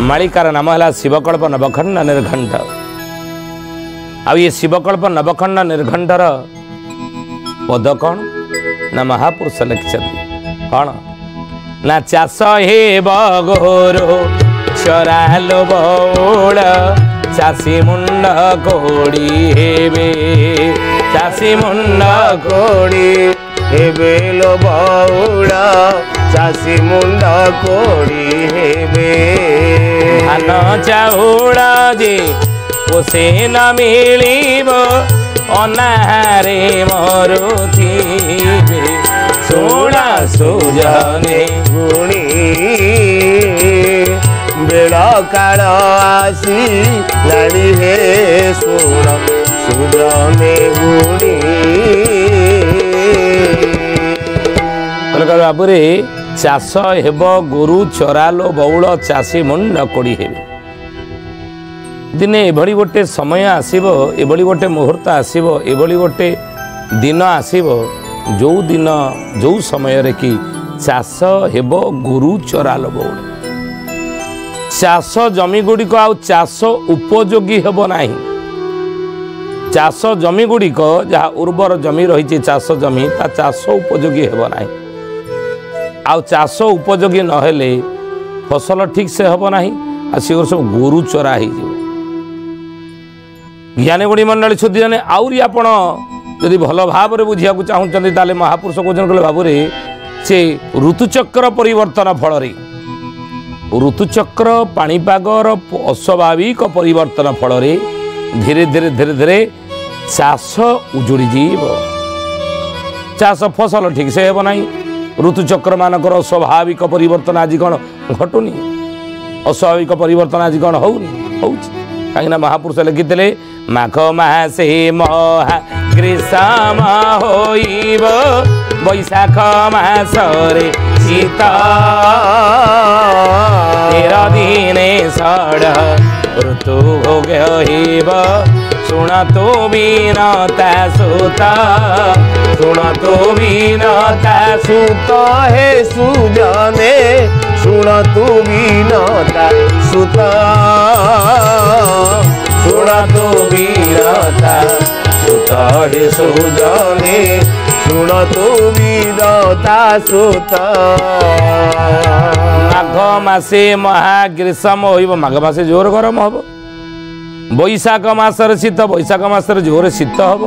मालिकार नाम है शिवकल्प नवखंड निर्घंट। आ ये शिवकल्प नवखंड निर्घंटर पद कौन ना महापुरुष लिखिं कौन ना चाष हे बगोरो चरालो बौड़ चाषी मुंड कोड़ी हेबे चाषी मुंड कोड़ी हेबे लो बौड़ चाषी मुंड कोड़ी हेबे धान चाउल जे पोषे न मिलिब अनाहारे मरुथिबे सुना सुजने गुणी बेल काल आसी लाड़ी हे सुना सुजने गुणी बाबू रे चाष हेब गोरु चरालो बौल चाषी मुंड कोड़ी हेबे दिने एभली गोटे समय आसीबो एभली गोटे मुहूर्त आसीबो एभली गोटे दिन आसीबो जो दिन जो समय रे कि चाष हेब गोरु चरालो बौल चाष जमी गुड़िक आ चाष उपयोगी हेब नाही चाष जमी गुड़िक जहाँ उर्वर जमी रही चाष जमी ता चाष उपयोगी हेब नाही आ चाष उपयोगी नहेले फसल ठीक से हेब नाही आ से सब गोरु चरा ही जीव ज्ञानी गुणी मंडली शुद्धि जाने आउरी आपण यदि भल भाव में बुझा चाहते ताले महापुरुष कहते कहे बाबू रे से ऋतुचक्र परिवर्तन फल ऋतुचक्र पाणीपागर अस्वाभाविक परिवर्तन फल धीरे धीरे धीरे धीरे चाष उजुड़ी जीव चाष फसल ठीक से हेब नाही ऋतुचक्र मानकर स्वाभाविक परिवर्तन आज कौन घटुनी अस्वाभाविक परिवर्तन आज कौन होउनी कहीं महापुरुष लिखिते माघ मासे महा ग्रीष्म होइब बैशाख मासरे शीत 13 दिने षड ऋतु भोग होइब शुण तो बीनता सुत शुण तो बीनता सुत हे सुजने शुण तू बीनता सुत शुण तू बीनता सुत हे सुजने शुण तू बीनता सुत माघ मासे महा ग्रीष्म होइब माघ मासे जोर गरम हब बैशाख मासर शीत बैशाख मासर जोर शीत हम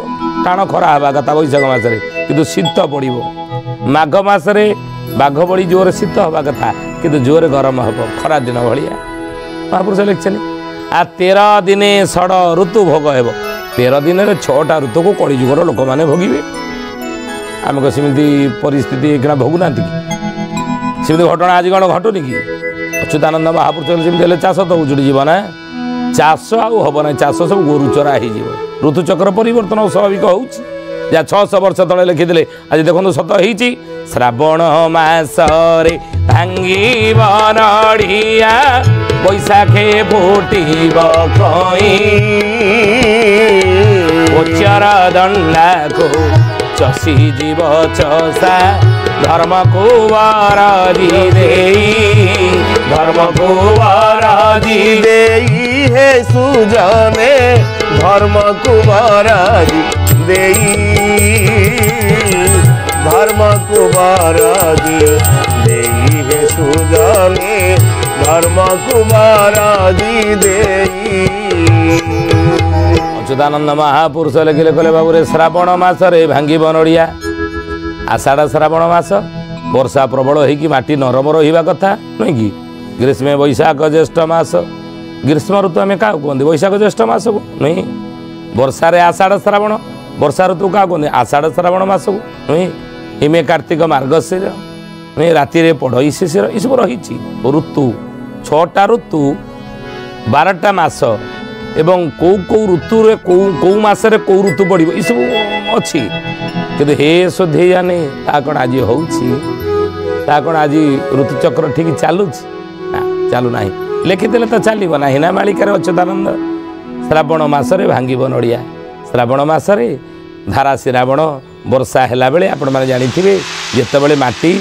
टाण खरा हवा कथा बैशाख मासरे किंतु शीत पड़ो माघ मासरे बाघ बड़ी जोर शीत हवा कथा किंतु जोर गरम हम खरा दिन भाया महापुरुष लिखिं आ 13 दिने षड ऋतु भोग हेब 13 दिन 6टा ऋतु को कलिजुगर लोक मैंने भोगे आम सेमती परिस्थिति एक भोगुना कि घटना आज कौन घटुनि कि अच्युतानंद महापुरुष चाष तो उजुड़ी जीव ना चाष आब ना चाष सब गोरु चरा हो ऋतुचक्र परिवर्तन स्वाभाविक हो 600 वर्ष तले लिखिले आज देखो सत हो श्रावण मासरे भांगी नड़िया बैशाखे फुटब कई गोचर दंडा को चषी जीव चषा धर्म को वरदी धर्म को वरदी हे सुजने धर्म को वरदी धर्म को वरदी हे सुजने धर्म को वरदी अच्युतानंद महापुरुष लिखिले कहले बाबू रे श्रावण मासरे भांगिब नड़िया आषाढ़ श्रावण मास वर्षा प्रबल होगी माटी नरम रहा कथा नुह कि ग्रीष्म बैशाख ज्येष्ठ मास ग्रीष्म ऋतु आम क्या कहते बैशाख ज्येष्ठ मास को नुह वर्षा आषाढ़ श्रावण वर्षा ऋतु क्या कहते आषाढ़ श्रावण मास को नुह हिमे कार्तिक मार्गशीर नुह राति पढ़ई शिशिर ये सब रही ऋतु 6टा ऋतु 12टा मास एवं कौ कौ ऋतु कौ मसरे कौ ऋतु पड़ ये सब अच्छी कि हे शोधे जाने कौन आज होण आज ऋतुचक्र ठीक चलू चलू ना लिखिदे तो चलो ना ना मालिकार अच्युतानंद श्रावण मसरे भांगिब नड़िया श्रावण मसरे धारा श्रावण वर्षा है बेले आपण मैंने जानी जिते बड़े माटी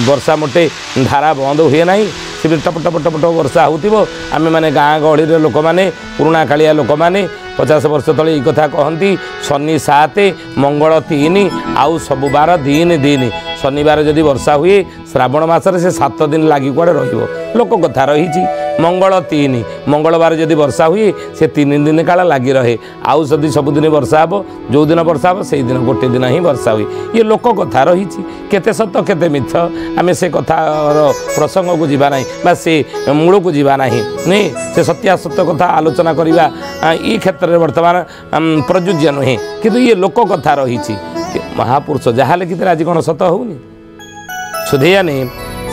वर्षा मोटे धारा बंद हुए ना से टप टप टप टप वर्षा हो आम मैंने गाँ गहली लोक मैंने पुराणा कालिया लोक मैंने 50 वर्ष तले ये कथा कहती शनि 7 मंगल 3 आउ सब बार दिन दिन शनिवार जदि वर्षा हुए श्रावण मसरे से 7 दिन लगी कड़े रोक कथा रही मंगल 3 मंगलवार जदि वर्षा हुए से 3 दिन काल लगी रहे आउ जदि सबुदिन वर्षा हे जो दिन वर्षा हे से दिन गोटे दिन ही वर्षा हुए ये लोक कथा रही केते सत केते मिथ आम से कथार प्रसंग को जीवा ना से मूल को जीवा ना नहीं से सत्यासत्य कथा आलोचना करवा ये क्षेत्र में वर्तमान प्रयोज्य नुहे किंतु ये लोक कथा रही महापुरुष जहाँ लिखिते आज कौन सत होनी सुधेयानी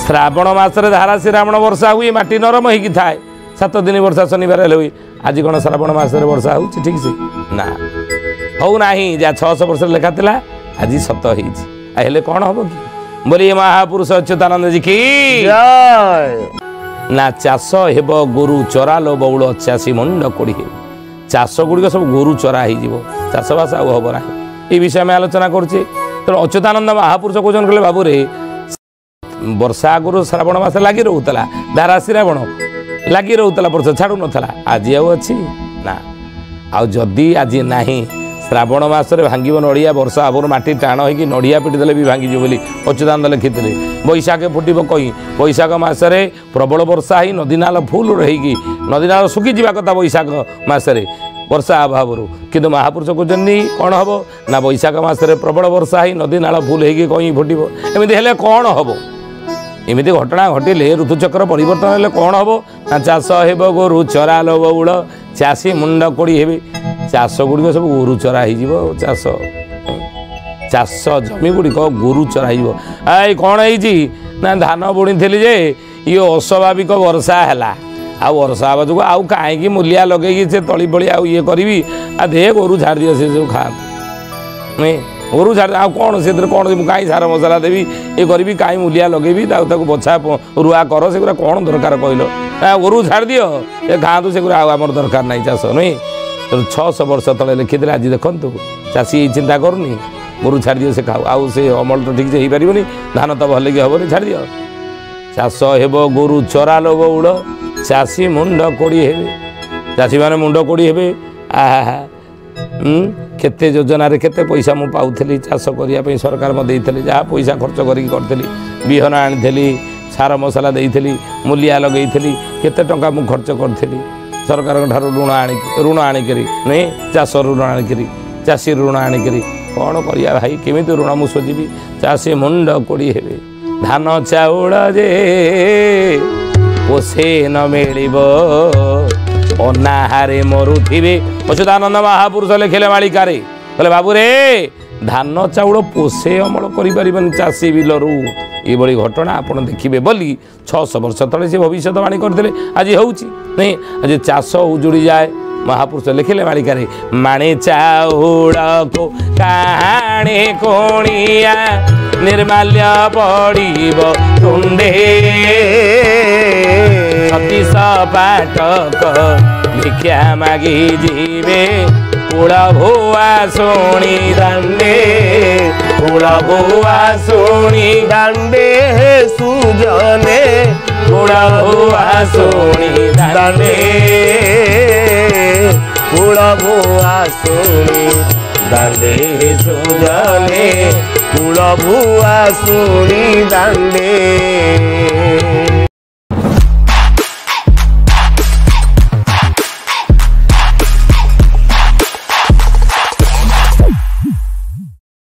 श्रावण मसरे धारा श्रावण वर्षा हुए माटी नरम हो थाए 7 दिन वर्षा शनिवार हुए आज कौन श्रावण मसरे वर्षा हो ठीक से ना हो ना जहाँ 600 वर्ष लेखा था आज सत होले कौन हम कि बोलिए महापुरुष अच्युतानंद जी की ना चाष हेब गोरु चरालो बौल चाषी मंड कोड़ी चाष गुड़िक सब गोरु चरा हो चाषबास आउ हम ना ये विषय में आलोचना करुचे तेणु अच्युतानंद महापुरुष कौन कहले बाबू रे वर्षा आगुरी श्रावण मास लगी रोला धारा श्रावण लगी रोला वर्षा छाड़ू नाला आज अच्छी ना आदि आज ना श्रावण मसरे भांग नड़िया वर्षा आवर माटी टाण हो नड़िया पिटी देले भी भांगी बोली अच्युतानंद लिखिते बैशाख फुटब कही बैशाख मसरे प्रबल वर्षा ही नदी नाल फुल रही नदी नाल सुखी जा कथा बैशाख मसरे वर्षा अभाव किंतु महापुरुष कहते कौन हम ना बैशाख मसरे प्रबल वर्षा ही नदी नाल फुल हो कहीं फुटब एमती हेले कौन हम एमती घटना घटिले ऋतुचक्र परिवर्तन हेले कौन हम ना चाष हेब गोरु चराल बौल चाषी मुंड कोड़ी हे चाष गुड़िक सब गोरु चरा हो चाष चाष जमी गुड़िक गोरु चरा आई कौन है धान बुणी थी जे ये अस्वाभाविक वर्षा है आ वर्षा हवा जो आउ कहीं मूलिया लगे से तली पड़ी आउ ये करी दे गोरु झाड़ दियो से सब खाते नहीं गोरु झाड़ आ कौन से कौन कहीं सार मसला देवी ये करी कहीं मूलिया लगेबी बछा रुआ कर से कौन दरकार कहल गोरु झाड़ दियो ये खातु से आमर दरकार नहीं चाष नहीं तेणु 600 वर्ष तले लिखिते आज देखु चाषी चिंता करूनी गोरु छाड़ दियो से खाऊ आउ से अमल तो ठीक से हो पार धान तो भल कि हेनी छाड़ दियो चाष हेब गोरु चराल बौल चाषी मुंड कोड़ी हे चाषी मैंने मुंड कोड़ी हे आहा केते योजना केते पैसा मु पाऊली चाष करने सरकार मत जहाँ पैसा खर्च करी विहन आनी सार मसला देती मूलिया लगे केते टंका मु खर्च करी सरकार ऋण आणिक नहीं चाष ऋण आणिक चाषी ऋण आणिक कौन करिया भाई केमी ऋण मु सोची चाषी मुंड कोड़ी हे धान चाउल जे पोषे न मिल अनाहारे मरुथिबे अच्युतानंद महापुरुष लिखिले मालिकारे कहले बाबू रे धान चाउल पोषे अमल करें चाषी बिलरू ये घटना आपड़ देखिए बोली 600 वर्ष तले से भविष्यवाणी करते आज हूँ नहीं आज चाष उजुड़ी जाए महापुरुष लिखिले मालिकारे माणे चाउल को काणे कोणिया निर्माल्य पड़ब तुंडे सतीश पाठक भिक्षा मागी जीवे कूल भुआ शुणी दांडे कूल भुआ शुणी दांडे सुजने कूल भुआ शुणी दांडे कूल भुआ शुणी दांडे सुजने कूल भुआ शुणी दांडे